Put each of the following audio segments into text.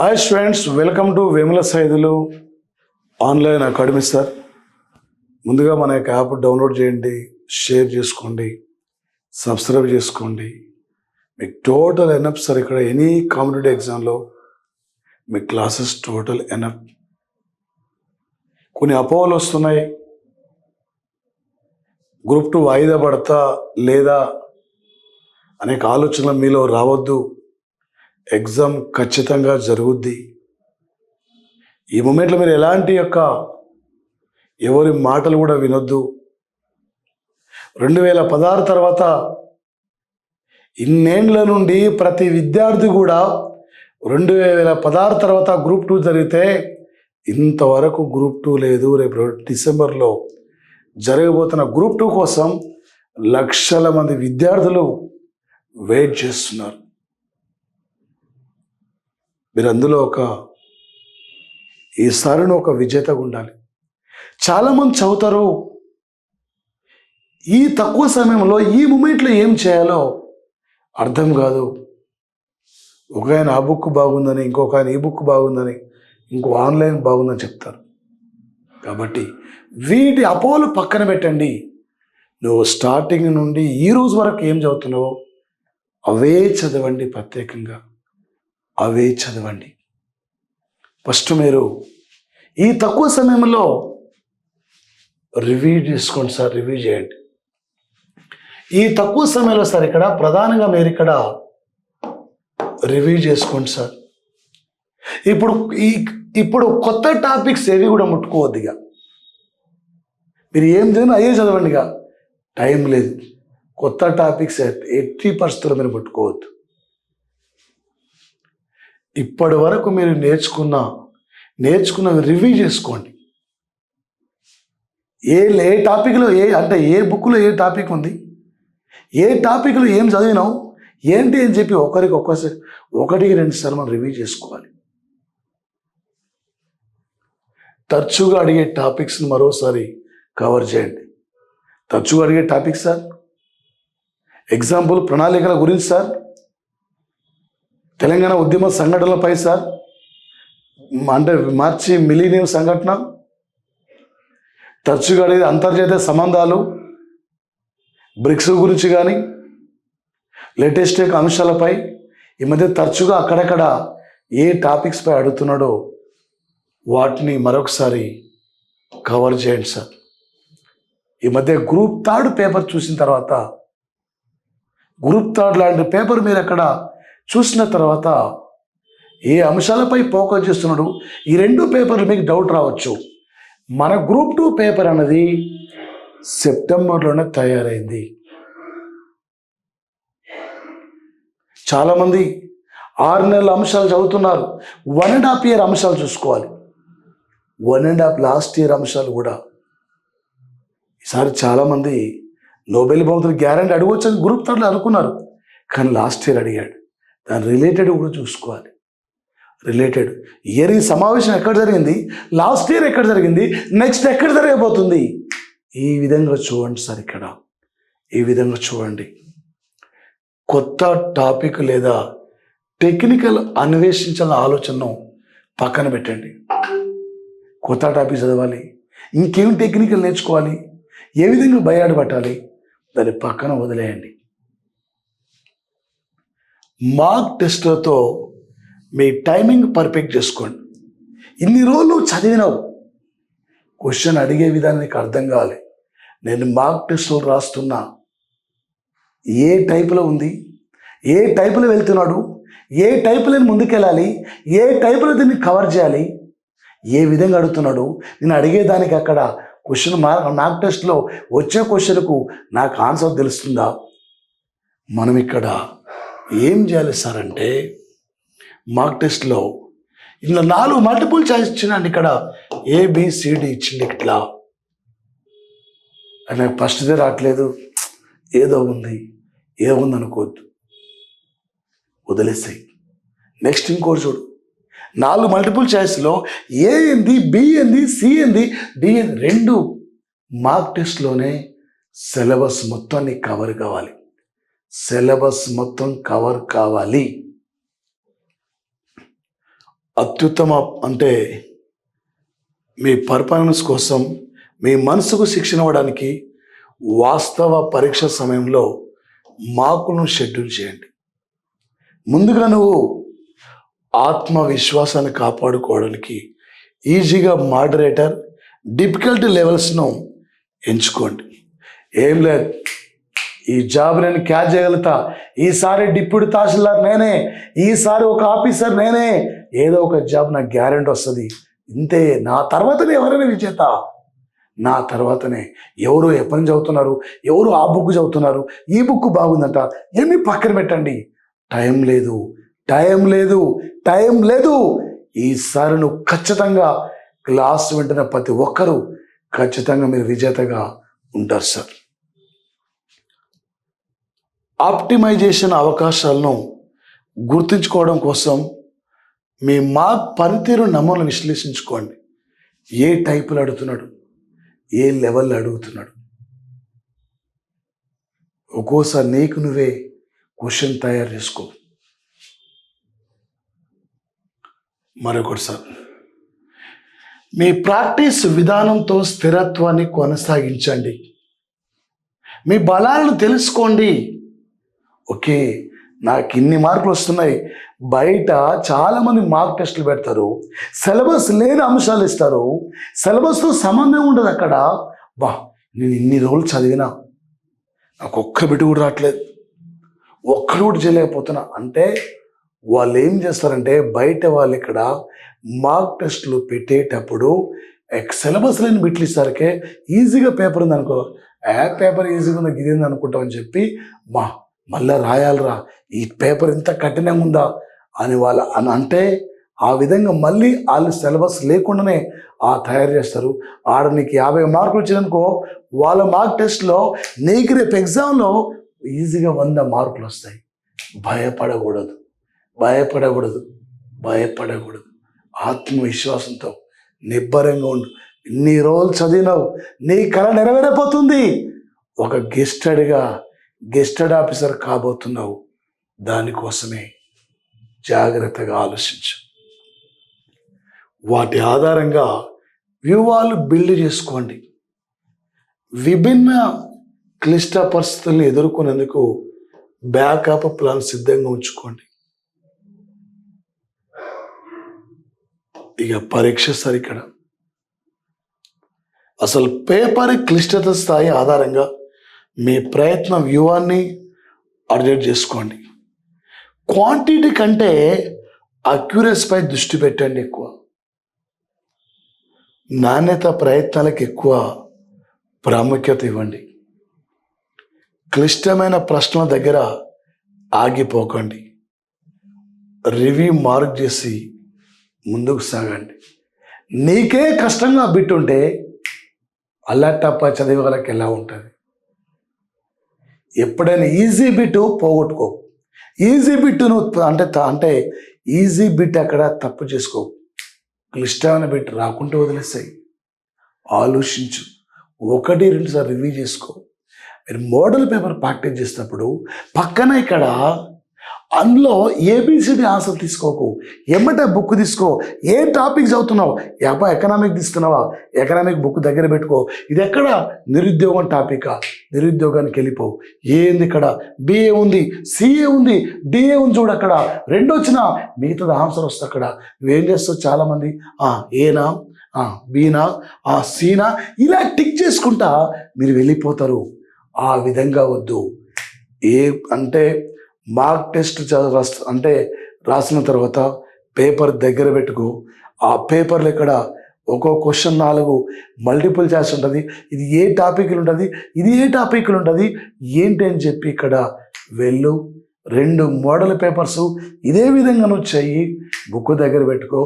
Hi students, welcome to Vemula Saidulu online academy sir. ముందుగా మన యొక్క యాప్ డౌన్లోడ్ చేయండి, షేర్ చేసుకోండి, సబ్స్క్రైబ్ చేసుకోండి. మీకు టోటల్ ఎనఫ్ సార్. ఇక్కడ ఎనీ కాంపిటేటివ్ ఎగ్జామ్లో మీ క్లాసెస్ టోటల్ ఎనఫ్. కొన్ని అపోహలు వస్తున్నాయి, గ్రూప్ 2 వాయిదా పడతా లేదా అనేక ఆలోచనలు మీలో రావద్దు. ఎగ్జామ్ ఖచ్చితంగా జరుగుద్ది. ఈ మూమెంట్లో మీరు ఎలాంటి ఎవరి మాటలు కూడా వినొద్దు. 2016 తర్వాత ఇన్నేండ్ల నుండి ప్రతి విద్యార్థి కూడా 2016 తర్వాత గ్రూప్ 2 జరిగితే ఇంతవరకు గ్రూప్ 2 లేదు. రేపు డిసెంబర్లో జరగబోతున్న గ్రూప్ 2 కోసం లక్షల మంది విద్యార్థులు వెయిట్ చేస్తున్నారు. మీరు అందులో ఈసారిని ఒక విజేతగా ఉండాలి. చాలామంది చదువుతారు, ఈ తక్కువ సమయంలో ఈ మూమెంట్లో ఏం చేయాలో అర్థం కాదు. ఒక ఆయన ఆ బుక్ బాగుందని, ఇంకొక ఆయన ఈ బుక్ బాగుందని, ఇంకో ఆన్లైన్ బాగుందని చెప్తారు. కాబట్టి వీటి అపోహలు పక్కన పెట్టండి. నువ్వు స్టార్టింగ్ నుండి ఈ రోజు వరకు ఏం చదువుతున్నావో అవే చదవండి. ప్రత్యేకంగా అవే చదవండి. ఫస్ట్ మీరు ఈ తక్కువ సమయంలో రివ్యూ చేసుకోండి సార్. రివ్యూ చేయండి. ఈ తక్కువ సమయంలో సార్ ఇక్కడ ప్రధానంగా మీరు ఇక్కడ రివ్యూ చేసుకోండి సార్. ఇప్పుడు కొత్త టాపిక్స్ ఏవి కూడా ముట్టుకోవద్దు. ఇక మీరు ఏం చదివినా అయ్యే చదవండి. ఇక టైం లేదు. కొత్త టాపిక్స్ 80% మీరు ముట్టుకోవద్దు. ఇప్పటి వరకు మీరు నేర్చుకున్నవి రివ్యూ చేసుకోండి. ఏ టాపిక్లో ఏ బుక్లో ఏ టాపిక్ ఉంది, ఏ టాపిక్లో ఏం చదివినావు ఏంటి అని చెప్పి ఒకటికి 2 సార్లు మనం రివ్యూ చేసుకోవాలి. తరచుగా అడిగే టాపిక్స్ని మరోసారి కవర్ చేయండి. తరచుగా అడిగే టాపిక్స్ సార్, ఎగ్జాంపుల్ ప్రణాళికల గురించి సార్, తెలంగాణ ఉద్యమ సంఘటనలపై సార్, అంటే మార్చి మిలీనియం సంఘటన, తరచుగా అడిగే అంతర్జాతీయ సంబంధాలు, బ్రిక్స్ గురించి కానీ లేటెస్ట్ అంశాలపై ఈ మధ్య తరచుగా అక్కడక్కడ ఏ టాపిక్స్పై అడుగుతున్నాడో వాటిని మరొకసారి కవర్ చేయండి సార్. ఈ మధ్య గ్రూప్ 3 పేపర్ చూసిన తర్వాత, గ్రూప్ 3 లాంటి పేపర్ మీరు అక్కడ చూసిన తర్వాత ఏ అంశాలపై ఫోకస్ చేస్తున్నాడు, ఈ 2 పేపర్లు మీకు డౌట్ రావచ్చు. మన గ్రూప్ 2 పేపర్ అన్నది సెప్టెంబర్లోనే తయారైంది. చాలామంది 6 నెలల అంశాలు చదువుతున్నారు. 1.5 year అంశాలు చూసుకోవాలి. 1.5 లాస్ట్ ఇయర్ అంశాలు కూడా. ఈసారి చాలామంది నోబెల్ బహుమతులు గ్యారెంటీ అడగవచ్చని గ్రూప్ 3లో అనుకున్నారు, కానీ లాస్ట్ ఇయర్ అడిగాడు. దాని రిలేటెడ్ కూడా చూసుకోవాలి. రిలేటెడ్ ఇయర్ ఈ సమావేశం ఎక్కడ జరిగింది, లాస్ట్ ఇయర్ ఎక్కడ జరిగింది, నెక్స్ట్ ఎక్కడ జరగబోతుంది, ఈ విధంగా చూడండి సార్. ఇక్కడ ఈ విధంగా చూడండి. కొత్త టాపిక్ లేదా టెక్నికల్ అన్వేషించాలన్న ఆలోచనను పక్కన పెట్టండి. కొత్త టాపిక్ చదవాలి, ఇంకేం టెక్నికల్ నేర్చుకోవాలి, ఏ విధంగా బయాడు పట్టాలి, దాన్ని పక్కన వదిలేయండి. మార్క్ టెస్ట్లతో మీ టైమింగ్ పర్ఫెక్ట్ చేసుకోండి. ఇన్ని రోజులు చదివినావు, క్వశ్చన్ అడిగే విధానం నీకు అర్థం కావాలి. నేను మార్క్ టెస్ట్లో రాస్తున్నా, ఏ టైపులో ఉంది, ఏ టైపులో వెళ్తున్నాడు, ఏ టైపులో ముందుకెళ్ళాలి, ఏ టైపులో దీన్ని కవర్ చేయాలి, ఏ విధంగా అడుగుతున్నాడు, నేను అడిగేదానికి అక్కడ క్వశ్చన్ మార్క్ టెస్ట్లో వచ్చే క్వశ్చన్కు నాకు ఆన్సర్ తెలుస్తుందా. మనం ఇక్కడ ఏం చేయాలి సార్ అంటే, మార్క్ టెస్ట్లో ఇలా 4 మల్టిపుల్ చాయిస్ ఇచ్చిందండి. ఇక్కడ ABCD ఇచ్చింది. ఇట్లా నాకు ఫస్ట్దే రావట్లేదు, ఏముంది అనుకోవద్దు, వదిలేసాయి. నెక్స్ట్ ఇంకోటి చూడు. 4 మల్టిపుల్ చాయిస్లో ఏ ఏంది, B ఏంది, C ఏంది, D ఏంది, 2 మార్క్ టెస్ట్లోనే సిలబస్ మొత్తాన్ని కవర్ కావాలి. సిలబస్ మొత్తం కవర్ కావాలి. అత్యుత్తమ అంటే మీ పర్ఫార్మెన్స్ కోసం మీ మనసుకు శిక్షణ ఇవ్వడానికి వాస్తవ పరీక్ష సమయంలో మార్కులను షెడ్యూల్ చేయండి. ముందుగా నువ్వు ఆత్మవిశ్వాసాన్ని కాపాడుకోవడానికి ఈజీగా మోడరేటర్ డిఫికల్టీ లెవెల్స్ను ఎంచుకోండి. ఏం లేదు, ఈ జాబ్ నేను క్యాచ్ చేయగలుగుతా, ఈసారి డిప్యూటీ తహసీల్దార్ నేనే, ఈసారి ఒక ఆఫీసర్ నేనే, ఏదో ఒక జాబ్ నాకు గ్యారెంటీ వస్తుంది, ఇంతే, నా తర్వాతనే ఎవరైనా విజేత, నా తర్వాతనే. ఎవరు ఎప్పటి నుంచి చదువుతున్నారు, ఎవరు ఆ బుక్ చదువుతున్నారు, ఈ బుక్ బాగుందంట, ఇవన్నీ పక్కన పెట్టండి. టైం లేదు, టైం లేదు, టైం లేదు. ఈసారి నువ్వు ఖచ్చితంగా క్లాస్ వింటున్న ప్రతి ఒక్కరూ ఖచ్చితంగా మీరు విజేతగా ఉంటారు సార్. ఆప్టిమైజేషన్ అవకాశాలను గుర్తుంచుకోవడం కోసం మీ మార్క్ పనితీరు నమూనాను విశ్లేషించుకోండి. ఏ టైపులు అడుగుతున్నాడు, ఏ లెవెల్ అడుగుతున్నాడు. ఒక్కోసారి నీకు నువ్వే క్వశ్చన్ తయారు చేసుకో. మరొకటి సార్, మీ ప్రాక్టీస్ విధానంతో స్థిరత్వాన్ని కొనసాగించండి. మీ బలాలను తెలుసుకోండి. ఓకే, నాకు ఇన్ని మార్కులు వస్తున్నాయి. బయట చాలామంది మార్క్ టెస్టులు పెడతారు, సిలబస్ లేని అంశాలు ఇస్తారు, సిలబస్తో సంబంధం ఉండదు అక్కడ. నేను ఇన్ని రోజులు చదివినా నాకు ఒక్క బిడ్డ కూడా రావట్లేదు, ఒక్కడు కూడా చేయలేకపోతున్నా అంటే వాళ్ళు ఏం చేస్తారంటే బయట వాళ్ళు ఇక్కడ మార్క్ టెస్టులు పెట్టేటప్పుడు సిలబస్ లేని బిట్లు ఇస్తారకే ఈజీగా పేపర్ ఉందనుకో, పేపర్ ఈజీగా ఉంది, ఇదేంది అనుకుంటామని చెప్పి మళ్ళీ రాయాలరా, ఈ పేపర్ ఇంత కఠినంగా ఉందా అని వాళ్ళు అంటే ఆ విధంగా మళ్ళీ వాళ్ళు సిలబస్ లేకుండానే తయారు చేస్తారు. ఆడ నీకు 50 మార్కులు వచ్చిందనుకో, వాళ్ళ మార్క్ టెస్ట్లో నీకు రేపు ఎగ్జామ్లో ఈజీగా 100 మార్కులు వస్తాయి. భయపడకూడదు, భయపడకూడదు, భయపడకూడదు. ఆత్మవిశ్వాసంతో నిబ్బరంగా ఉండు. ఇన్ని రోజులు చదివినావు, నీ కళ నెరవేరపోతుంది. ఒక గెస్టెడ్ ఆఫీసర్ కాబోతున్నావు. దానికోసమే జాగ్రత్తగా ఆలోచించు. వాటి ఆధారంగా వ్యూహాలు బిల్డ్ చేసుకోండి. విభిన్న క్లిష్ట పరిస్థితులను ఎదుర్కొనేందుకు బ్యాకప్ ప్లాన్ సిద్ధంగా ఉంచుకోండి. ఇక పరీక్ష సరికడ అసలు పేపర్ క్లిష్టత స్థాయి ఆధారంగా మీ ప్రయత్న వ్యూహాన్ని అడ్జస్ట్ చేసుకోండి. క్వాంటిటీ కంటే అక్యురసీపై దృష్టి పెట్టండి. ఎక్కువ నాణ్యత ప్రయత్నాలకు ఎక్కువ ప్రాముఖ్యత ఇవ్వండి. క్లిష్టమైన ప్రశ్నల దగ్గర ఆగిపోకండి. రివ్యూ మార్క్ చేసి ముందుకు సాగండి. నీకే కష్టంగా బిట్టుంటే అల్లాటప్ప చదివే వాళ్ళకి ఎలా ఉంటుంది? ఎప్పుడైనా ఈజీ బిట్ పోగొట్టుకో. ఈజీ బిట్ నువ్వు అంటే ఈజీ బిట్ అక్కడ తప్పు చేసుకో. క్లిష్టమైన బిట్ రాకుంటే వదిలేస్తాయి. ఆలోచించు, 1-2 సార్లు రివ్యూ చేసుకో. మీరు మోడల్ పేపర్ ప్రాక్టీస్ చేసినప్పుడు పక్కన ఇక్కడ అందులో ఏబిసిడి ఆన్సర్ తీసుకోకు, ఎమ్మటే బుక్ తీసుకో. ఏ టాపిక్ చదువుతున్నావు, ఎకనామిక్ తీస్తున్నావా, ఎకనామిక్ బుక్ దగ్గర పెట్టుకో. ఇది ఎక్కడ నిరుద్యోగం టాపికా, నిరుద్యోగానికి వెళ్ళిపోవు. ఏంది ఇక్కడ బిఏ ఉంది, సిఏ ఉంది, డిఏ ఉంది, చూడు అక్కడ 2 వచ్చినా మిగతాది ఆన్సర్ వస్తుంది. అక్కడ నువ్వేం చేస్తావు, చాలామంది ఏనా, బీనా, సీనా ఇలా టిక్ చేసుకుంటా మీరు వెళ్ళిపోతారు. ఆ విధంగా వద్దు. అంటే మార్క్ టెస్ట్ రాసిన తర్వాత పేపర్ దగ్గర పెట్టుకో. ఆ పేపర్లు ఇక్కడ ఒక్కో క్వశ్చన్ 4 మల్టిపుల్ చాయిస్ ఉంటుంది. ఇది ఏ టాపిక్లు ఉంటుంది, ఇది ఏ టాపిక్లు ఉంటుంది ఏంటి అని చెప్పి ఇక్కడ వెళ్ళు. 2 మోడల్ పేపర్స్ ఇదే విధంగా నువ్వు చెయ్యి. బుక్ దగ్గర పెట్టుకో.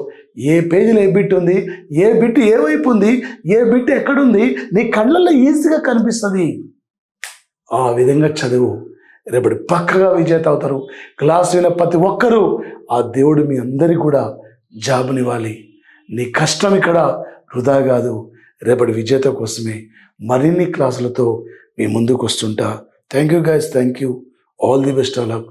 ఏ పేజీలో ఏ బిట్ ఉంది, ఏ బిట్ ఏ వైపు ఉంది, ఏ బిట్ ఎక్కడుంది నీ కళ్ళల్లో ఈజీగా కనిపిస్తుంది. ఆ విధంగా చదువు. రేపటి పక్కగా విజేత అవుతారు. క్లాస్ విన్న ప్రతి ఒక్కరూ ఆ దేవుడు మీ అందరికీ కూడా జాబునివ్వాలి. నీ కష్టం ఇక్కడ వృధా కాదు. రేపటి విజేత కోసమే మరిన్ని క్లాసులతో మీ ముందుకు వస్తుంటా. Thank you guys, thank you. All the best all luck.